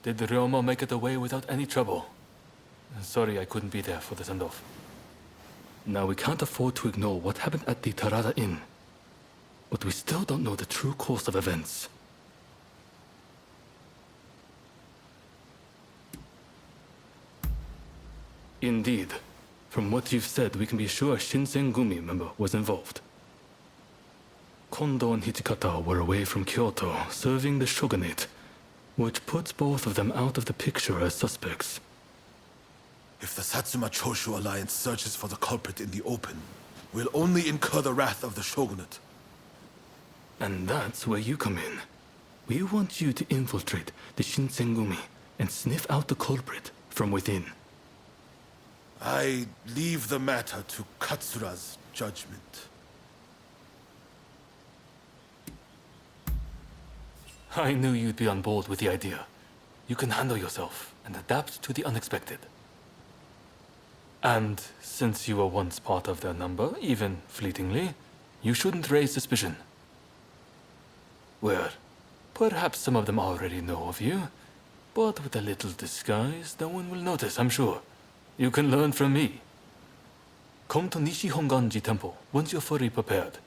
Did Ryoma make it away without any trouble? Sorry I couldn't be there for the send-off. Now we can't afford to ignore what happened at the Tarada Inn. But we still don't know the true course of events. Indeed. From what you've said, we can be sure a Shinsengumi member was involved. Kondo and Hijikata were away from Kyoto, serving the shogunate, which puts both of them out of the picture as suspects. If the Satsuma Choshu alliance searches for the culprit in the open, we'll only incur the wrath of the shogunate. And that's where you come in. We want you to infiltrate the Shinsengumi and sniff out the culprit from within. I leave the matter to Katsura's judgment. I knew you'd be on board with the idea. You can handle yourself and adapt to the unexpected. And since you were once part of their number, even fleetingly, you shouldn't raise suspicion. Well, perhaps some of them already know of you, but with a little disguise, no one will notice, I'm sure. You can learn from me. Come to Nishi Honganji Temple once you're fully prepared.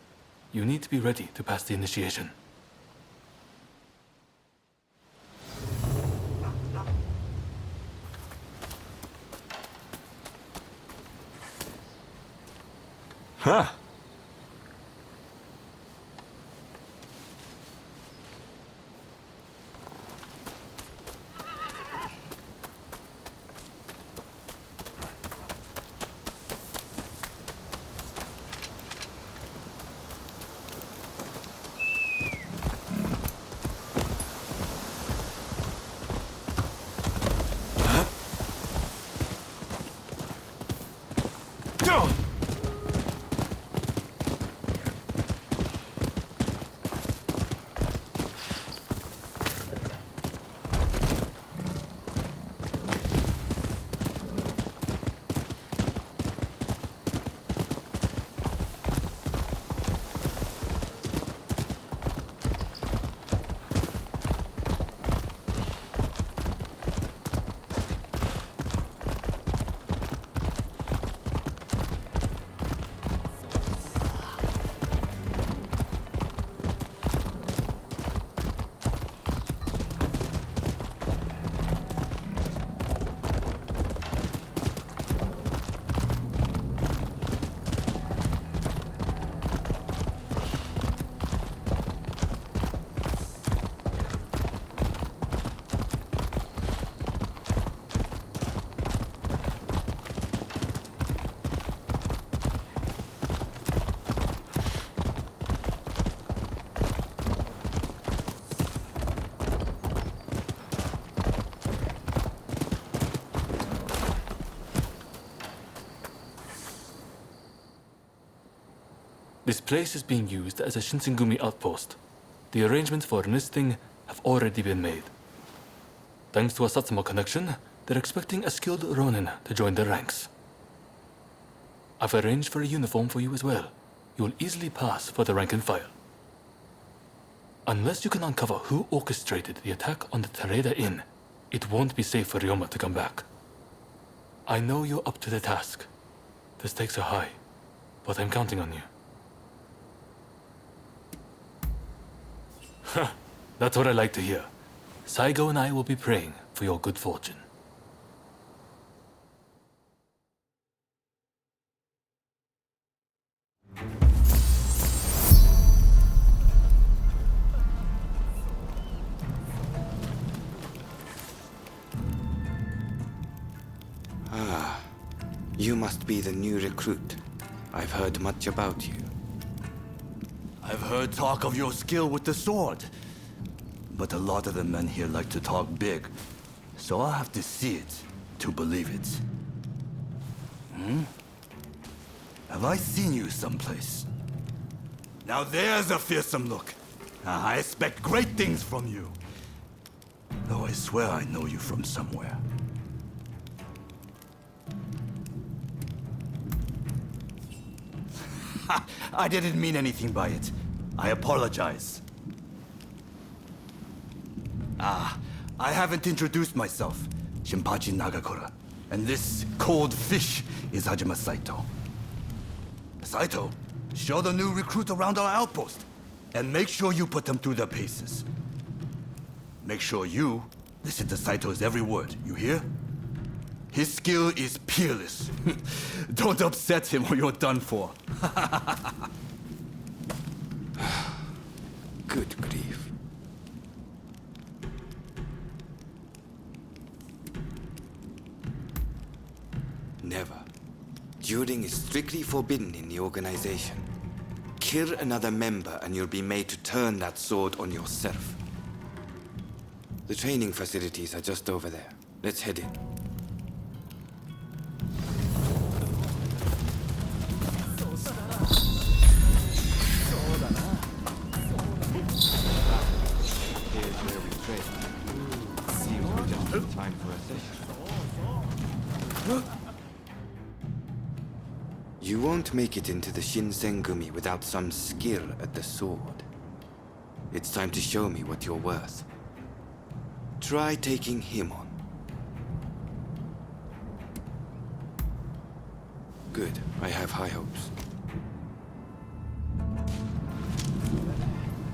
You need to be ready to pass the initiation. Huh. This place is being used as a Shinsengumi outpost. The arrangements for enlisting have already been made. Thanks to a Satsuma connection, they're expecting a skilled Ronin to join their ranks. I've arranged for a uniform for you as well. You will easily pass for the rank and file. Unless you can uncover who orchestrated the attack on the Tareda Inn, it won't be safe for Ryoma to come back. I know you're up to the task. The stakes are high, but I'm counting on you. That's what I like to hear. Saigo and I will be praying for your good fortune. Ah, you must be the new recruit. I've heard much about you. I've heard talk of your skill with the sword. But a lot of the men here like to talk big. So I'll have to see it to believe it. Have I seen you someplace? Now there's a fearsome look. I expect great things from you. Though I swear I know you from somewhere. I didn't mean anything by it. I apologize. I haven't introduced myself. Shinpachi Nagakura. And this cold fish is Hajime Saito. Saito, show the new recruit around our outpost. And make sure you put them through their paces. Make sure you listen to Saito's every word, you hear? His skill is peerless. Don't upset him or you're done for. Good grief. Never. Dueling is strictly forbidden in the organization. Kill another member and you'll be made to turn that sword on yourself. The training facilities are just over there. Let's head in. Here's where we train. Seems we're just in time for a session. You won't make it into the Shinsengumi without some skill at the sword. It's time to show me what you're worth. Try taking him on. Good. I have high hopes.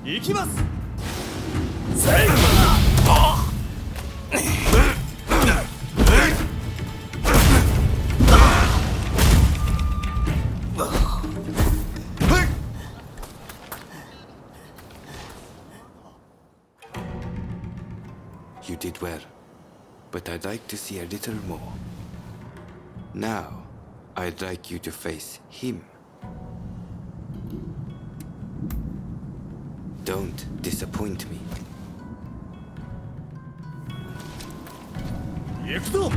行きます。 You did well, but I'd like to see a little more. Now, I'd like you to face him. Don't disappoint me. 行くぞ。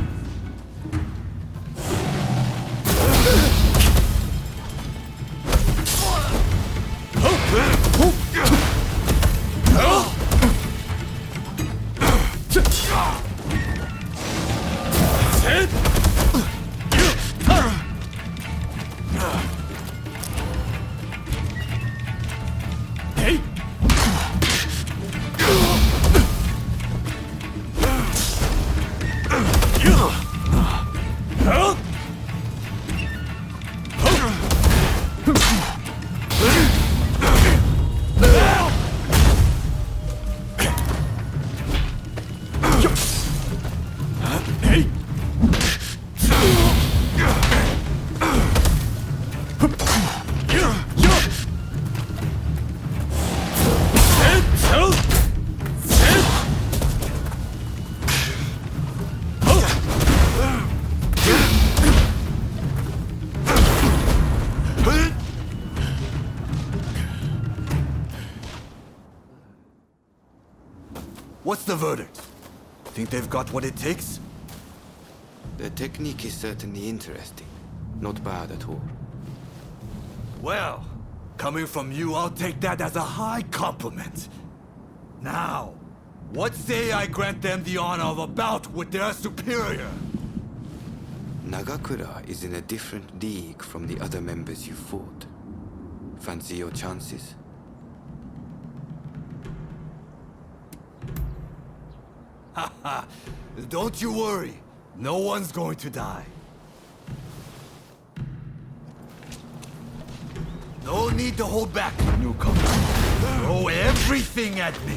What's the verdict? Think they've got what it takes? The technique is certainly interesting. Not bad at all. Well, coming from you, I'll take that as a high compliment. Now, what say I grant them the honor of a bout with their superior? Nagakura is in a different league from the other members you fought. Fancy your chances? Haha, don't you worry. No one's going to die. No need to hold back, newcomer. Throw everything at me.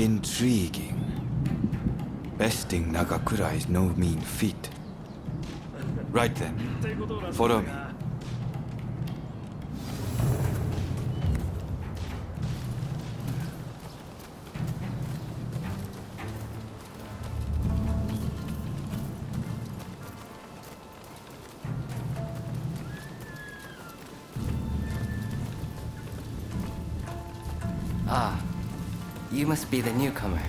Intriguing. Besting Nagakura is no mean feat. Right then, follow me. Ah, you must be the newcomer.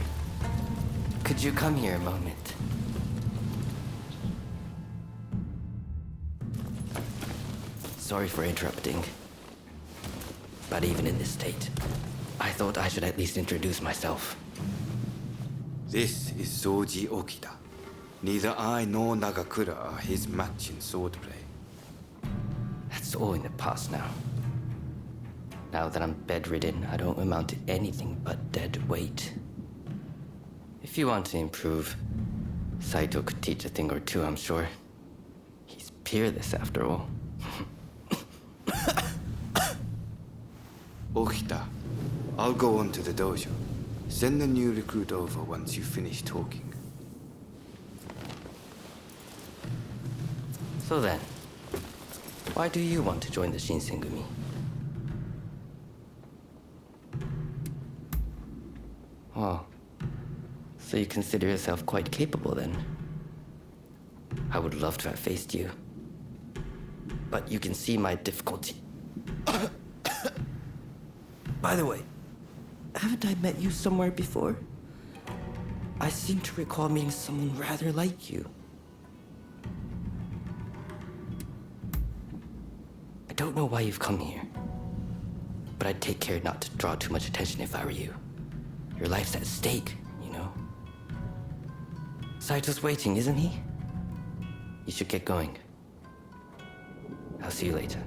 Could you come here a moment? Sorry for interrupting. But even in this state, I thought I should at least introduce myself. This is Soji Okita. Neither I nor Nagakura are his match in swordplay. That's all in the past now. Now that I'm bedridden, I don't amount to anything but dead weight. If you want to improve, Saito could teach a thing or two, I'm sure. He's peerless after all. Okita, I'll go on to the dojo. Send the new recruit over once you finish talking. So then, why do you want to join the Shinsengumi? Oh, so you consider yourself quite capable then? I would love to have faced you. But you can see my difficulty. By the way, haven't I met you somewhere before? I seem to recall meeting someone rather like you. I don't know why you've come here, but I'd take care not to draw too much attention if I were you. Your life's at stake, you know? Saito's waiting, isn't he? You should get going. I'll see you later.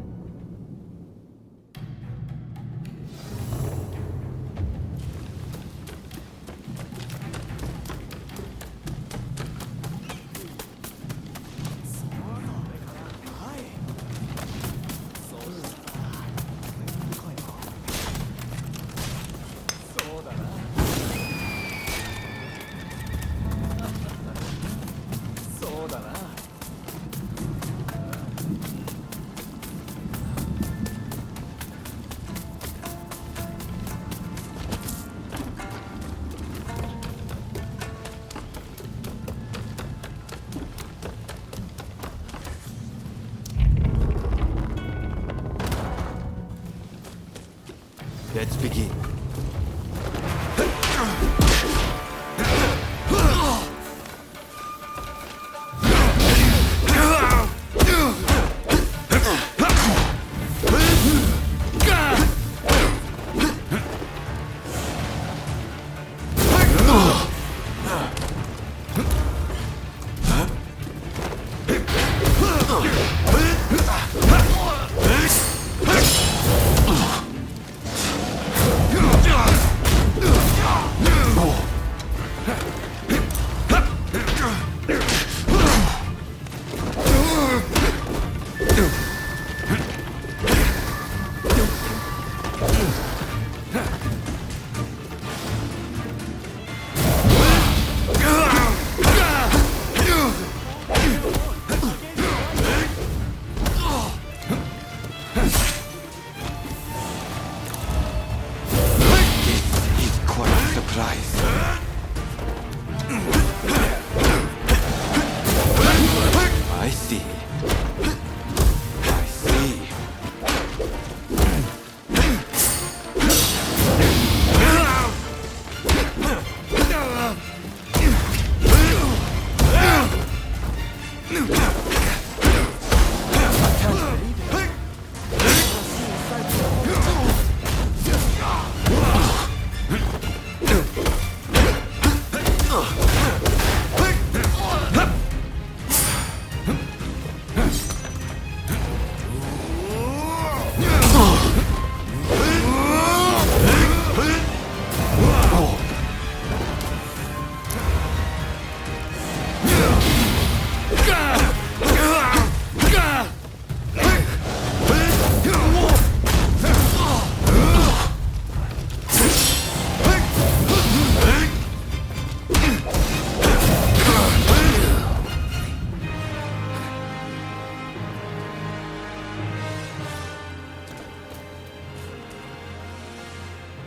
Let's begin.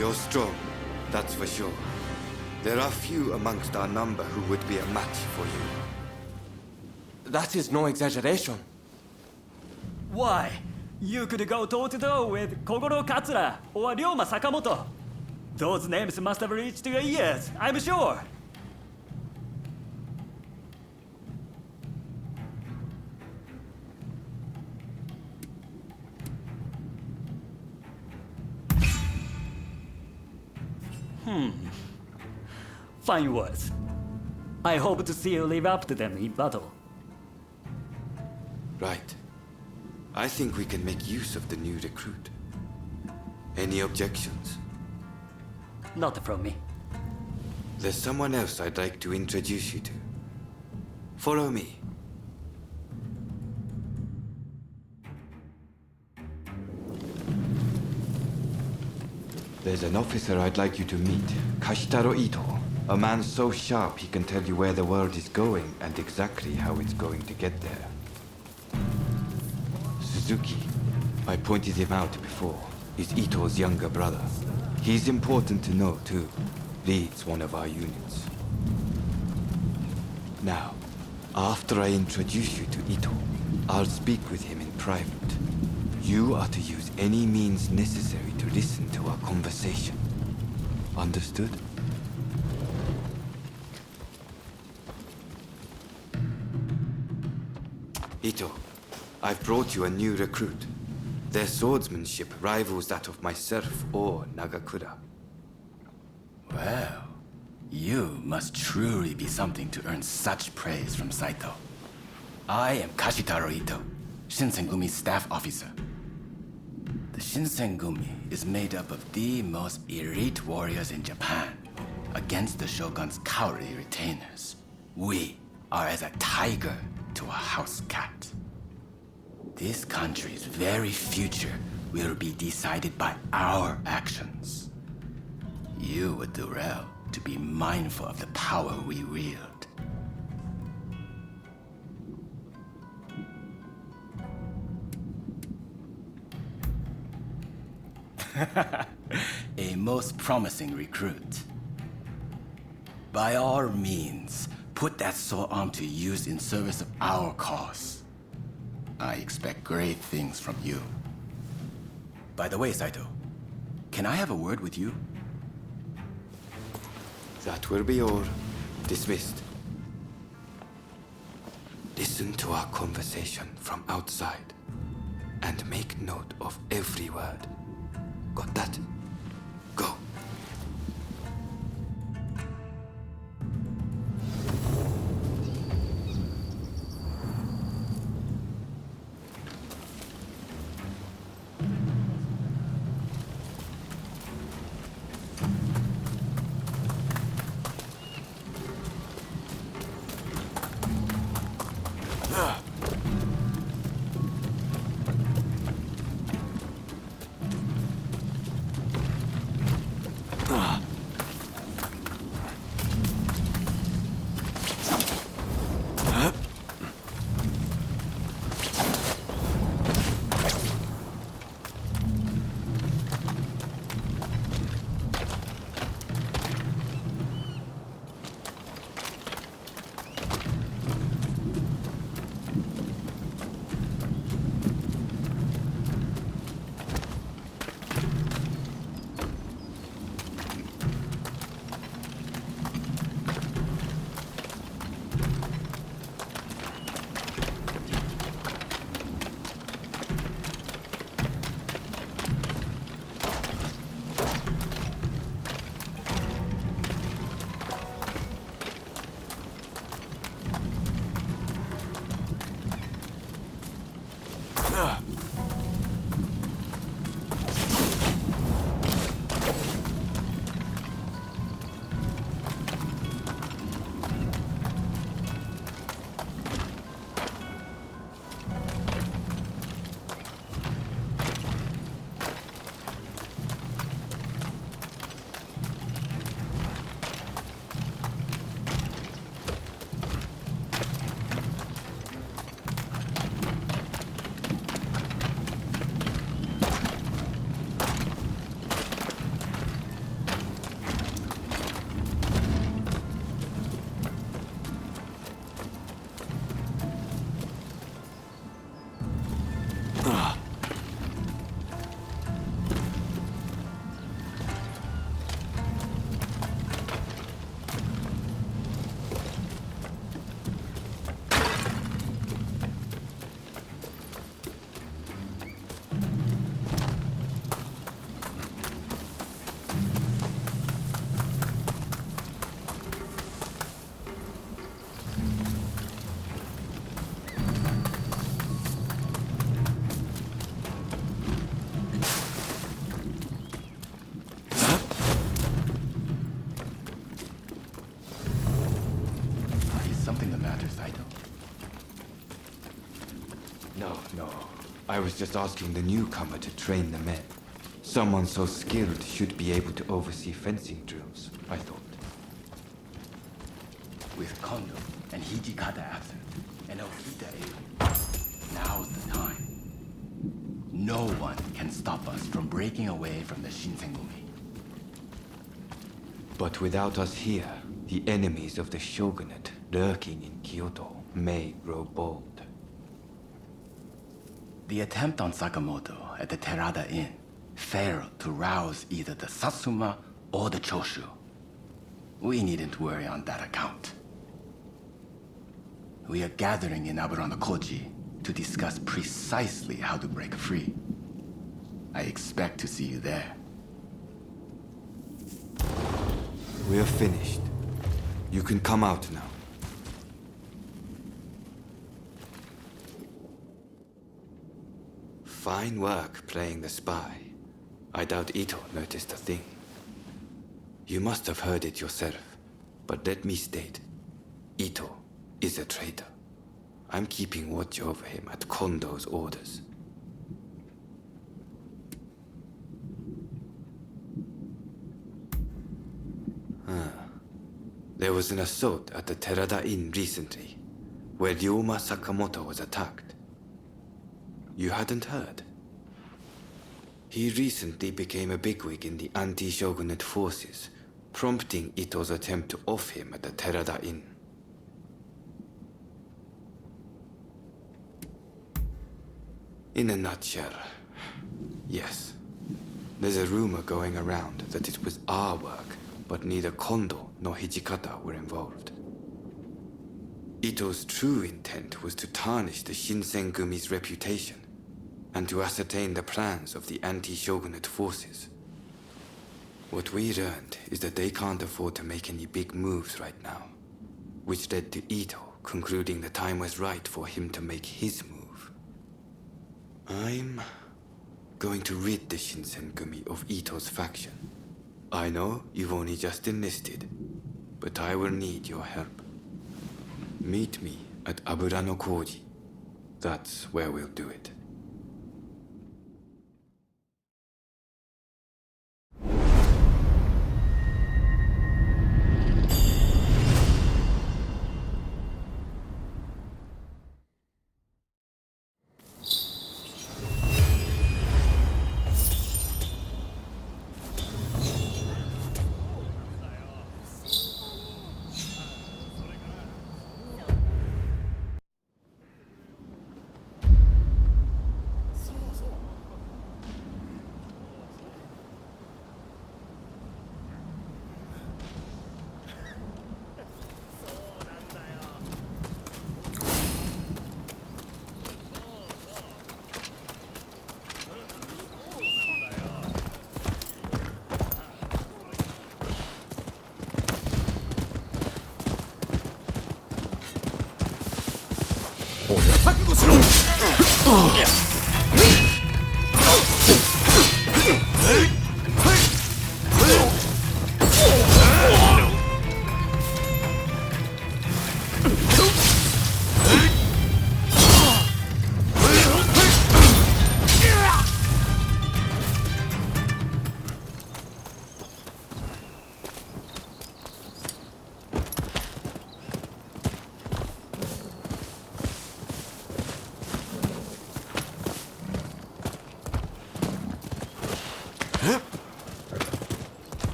You're strong, that's for sure. There are few amongst our number who would be a match for you. That is no exaggeration. Why? You could go toe-to-toe with Kogoro Katsura or Ryoma Sakamoto. Those names must have reached your ears, I'm sure. Fine words. I hope to see you live up to them in battle. Right. I think we can make use of the new recruit. Any objections? Not from me. There's someone else I'd like to introduce you to. Follow me. There's an officer I'd like you to meet, Kashitaro Ito. A man so sharp he can tell you where the world is going and exactly how it's going to get there. Suzuki, I pointed him out before, is Ito's younger brother. He's important to know too. Leads one of our units. Now, after I introduce you to Ito, I'll speak with him in private. You are to use any means necessary to listen to our conversation. Understood? Ito, I've brought you a new recruit. Their swordsmanship rivals that of myself or Nagakura. Well, you must truly be something to earn such praise from Saito. I am Kashitaro Ito, Shinsengumi's staff officer. The Shinsengumi is made up of the most elite warriors in Japan against the Shogun's cowardly retainers. We are as a tiger to a house cat. This country's very future will be decided by our actions. You would do well to be mindful of the power we wield. A most promising recruit. By all means, put that sword arm to use in service of our cause. I expect great things from you. By the way, Saito, can I have a word with you? That will be all. Dismissed. Listen to our conversation from outside and make note of every word. Got that? Go. just asking the newcomer to train the men. Someone so skilled should be able to oversee fencing drills, I thought. With Kondo and Hijikata absent, and Okita able, now's the time. No one can stop us from breaking away from the Shinsengumi. But without us here, the enemies of the Shogunate lurking in Kyoto may grow bold. The attempt on Sakamoto at the Terada Inn failed to rouse either the Satsuma or the Choshu. We needn't worry on that account. We are gathering in Aburano-Koji to discuss precisely how to break free. I expect to see you there. We're finished. You can come out now. Fine work playing the spy. I doubt Ito noticed a thing. You must have heard it yourself, but let me state, Ito is a traitor. I'm keeping watch over him at Kondo's orders. There was an assault at the Terada Inn recently, where Ryoma Sakamoto was attacked. You hadn't heard? He recently became a bigwig in the anti-shogunate forces, prompting Ito's attempt to off him at the Terada Inn. In a nutshell, yes. There's a rumor going around that it was our work, but neither Kondo nor Hijikata were involved. Ito's true intent was to tarnish the Shinsengumi's reputation and to ascertain the plans of the anti-shogunate forces. What we learned is that they can't afford to make any big moves right now, which led to Ito concluding the time was right for him to make his move. I'm going to rid the Shinsengumi of Ito's faction. I know you've only just enlisted, but I will need your help. Meet me at Aburano-Koji. That's where we'll do it.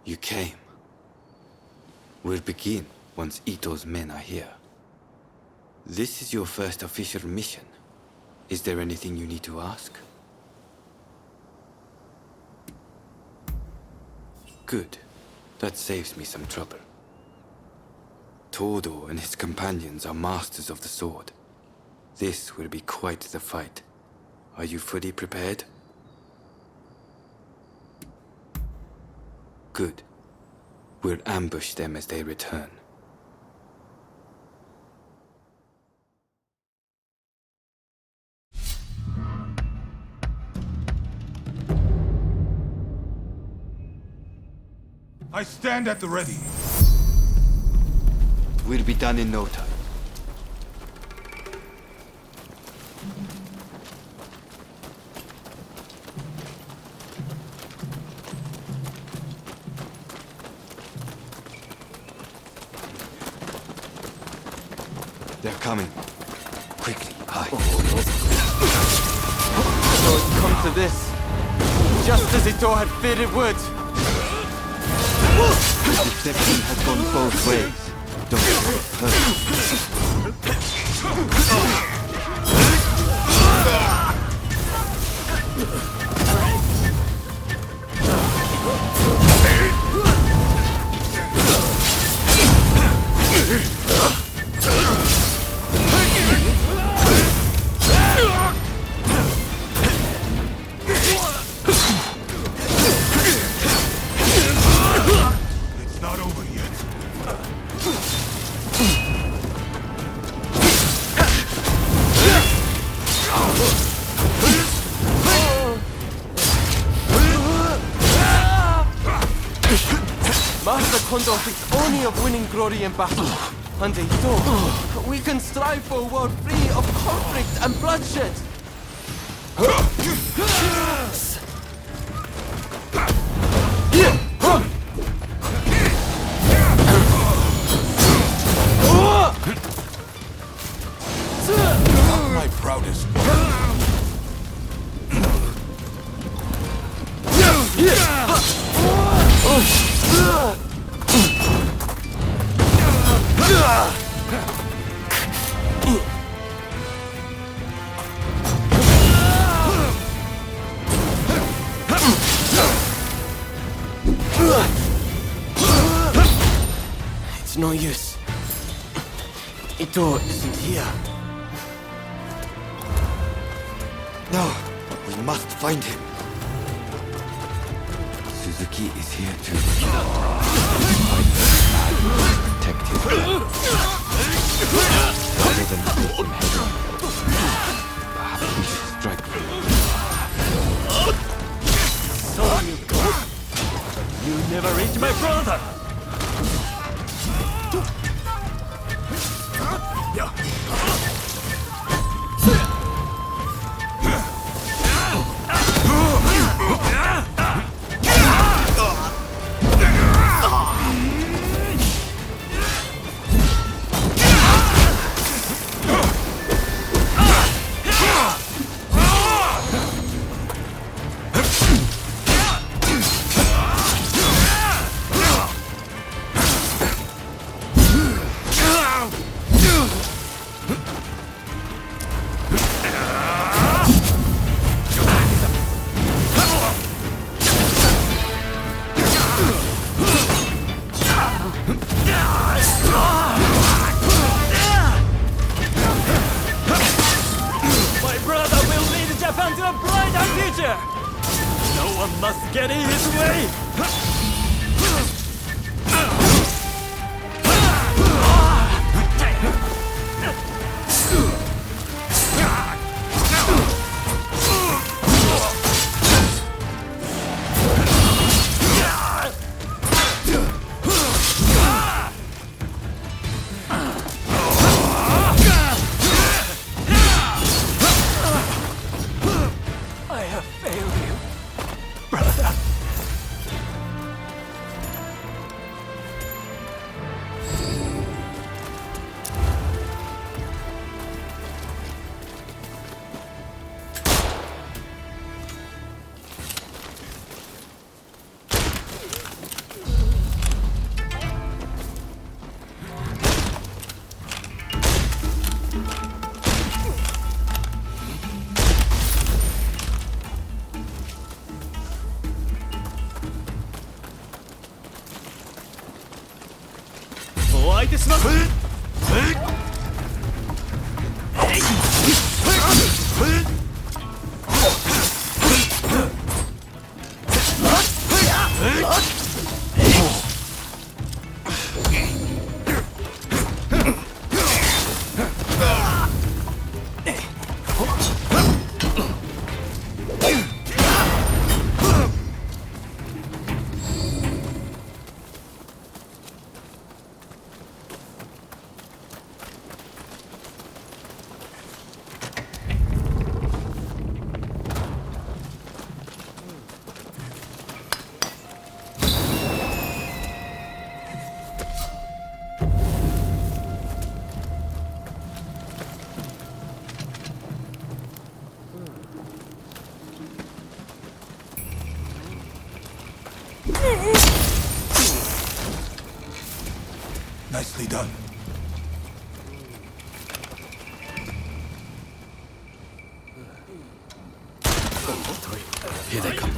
You came. We'll begin once Ito's men are here. This is your first official mission. Is there anything you need to ask? Good. That saves me some trouble. Todo and his companions are masters of the sword. This will be quite the fight. Are you fully prepared? Good. We'll ambush them as they return. I stand at the ready. We'll be done in no time. They're coming. Quickly, hide. So it's come to this. Just as Ito had feared it would. Deception has gone both ways. Don't get hurt. It's not over yet. Master Kondo thinks only of winning glory in battle. And Ito, we can strive for a world free of conflict and bloodshed. Not my proudest. It's no use. Ito isn't here. No, we must find him. Suzuki is here too. Protect him. Rather than face him head on. Perhaps we should strike from So you go. You never reach my brother. Must get in his way! いてしまう。Nicely done. Here they come.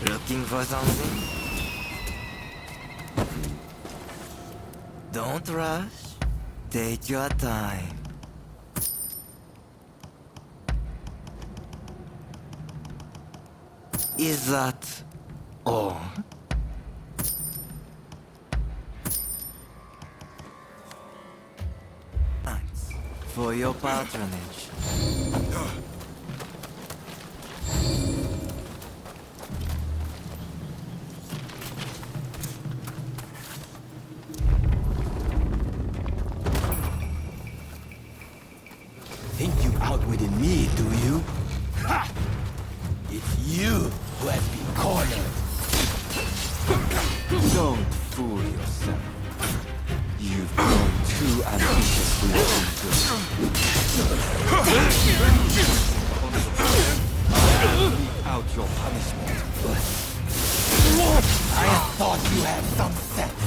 Looking for something? Don't rush. Take your time. Is that all? Thanks for your patronage. Think you outwitted me, do you? Ha! It's you who has been cornered. Don't fool yourself. You've grown too ambitious for your own good. Out your punishment, but I thought you had some sense.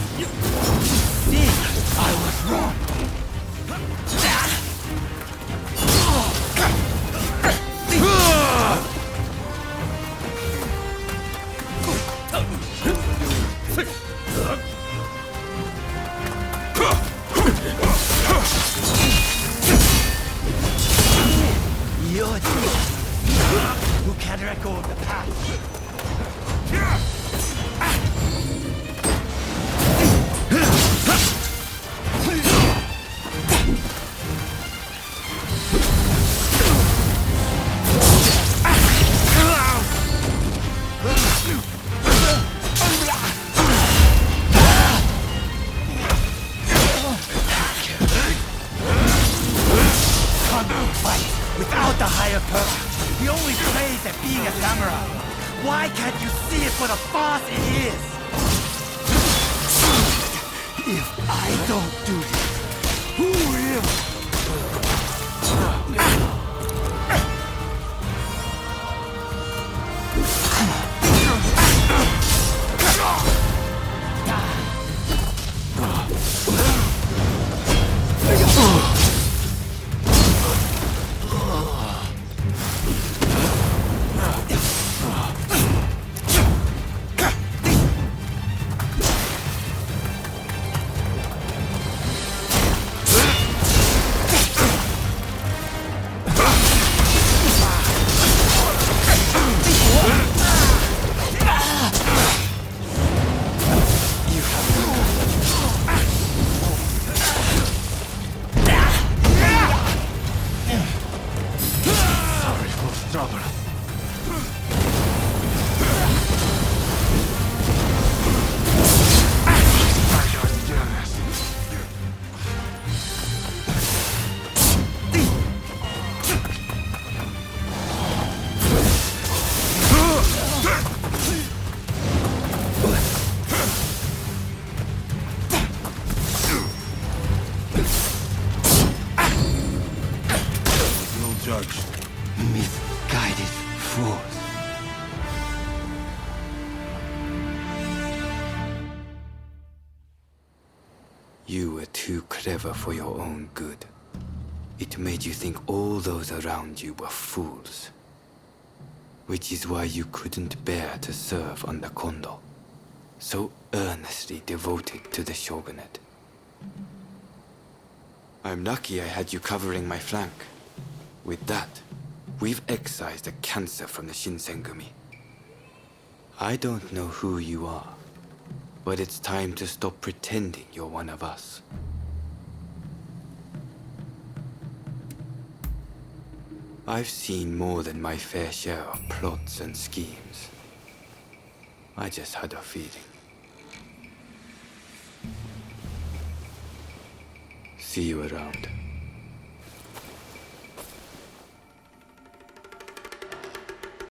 See, I was wrong. You're who can record the past. Without the higher purpose, he only plays at being a samurai. Why can't you see it for the farce it is? If I don't do this, who will? clever for your own good. It made you think all those around you were fools. Which is why you couldn't bear to serve under Kondo, so earnestly devoted to the shogunate. I'm lucky I had you covering my flank. With that, we've excised a cancer from the Shinsengumi. I don't know who you are, but it's time to stop pretending you're one of us. I've seen more than my fair share of plots and schemes. I just had a feeling. See you around.